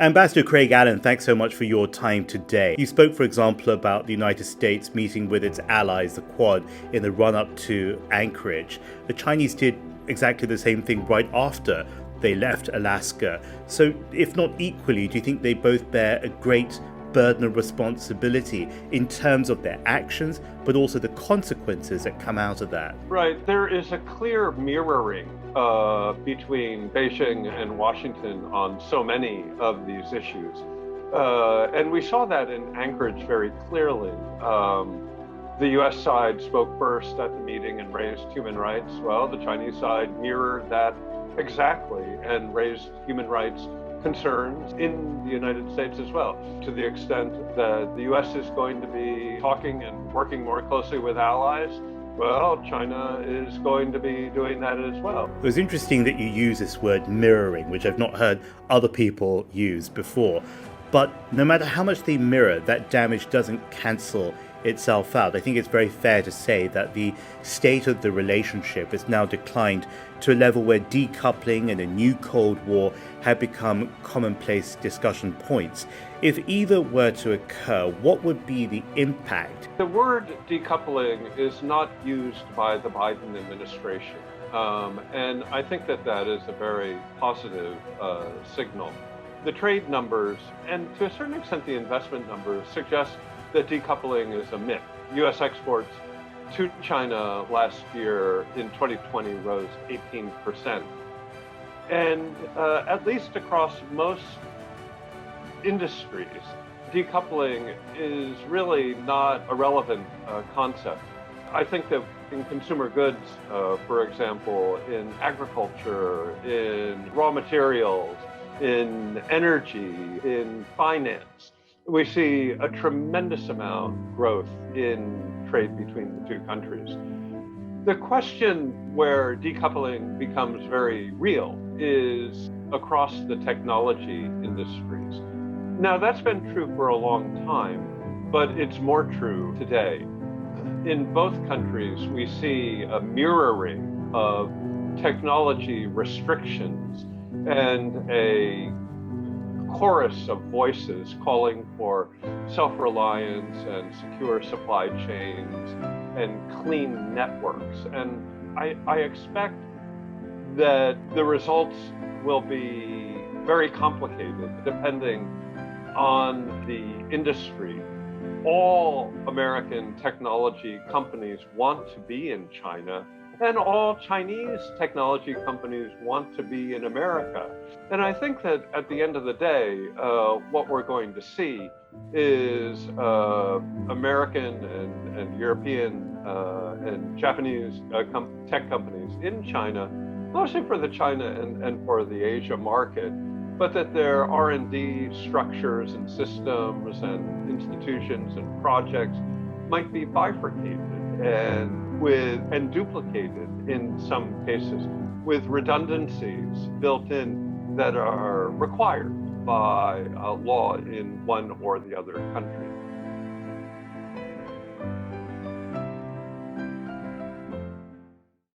Ambassador Craig Allen, thanks so much for your time today. You spoke, for example, about the United States meeting with its allies, the Quad, in the run-up to Anchorage. The Chinese did exactly the same thing right after they left Alaska. So, if not equally, do you think they both bear a great burden of responsibility in terms of their actions, but also the consequences that come out of that? Right. There is a clear mirroring between Beijing and Washington on so many of these issues. And we saw that in Anchorage very clearly. The US side spoke first at the meeting and raised human rights. Well, the Chinese side mirrored that exactly and raised human rights concerns in the United States as well, to the extent that the US is going to be talking and working more closely with allies. Well, China is going to be doing that as well. It was interesting that you use this word mirroring, which I've not heard other people use before. But no matter how much they mirror, that damage doesn't cancel itself out. I think it's very fair to say that the state of the relationship has now declined to a level where decoupling and a new Cold War have become commonplace discussion points. If either were to occur, what would be the impact? The word decoupling is not used by the Biden administration. And I think that is a very positive signal. The trade numbers, and to a certain extent the investment numbers, suggest that decoupling is a myth. U.S. exports to China last year in 2020 rose 18%. And at least across most industries, decoupling is really not a relevant concept. I think that in consumer goods, for example, in agriculture, in raw materials, in energy, in finance, we see a tremendous amount of growth in trade between the two countries. The question where decoupling becomes very real is across the technology industries. Now, that's been true for a long time, but it's more true today. In both countries, we see a mirroring of technology restrictions and a chorus of voices calling for self-reliance and secure supply chains and clean networks. And I expect that the results will be very complicated depending on the industry. All American technology companies want to be in China, and all Chinese technology companies want to be in America. And I think that at the end of the day, what we're going to see is American and European and Japanese tech companies in China, mostly for the China and for the Asia market, but that their R&D structures and systems and institutions and projects might be bifurcated and duplicated in some cases, with redundancies built in that are required by law in one or the other country.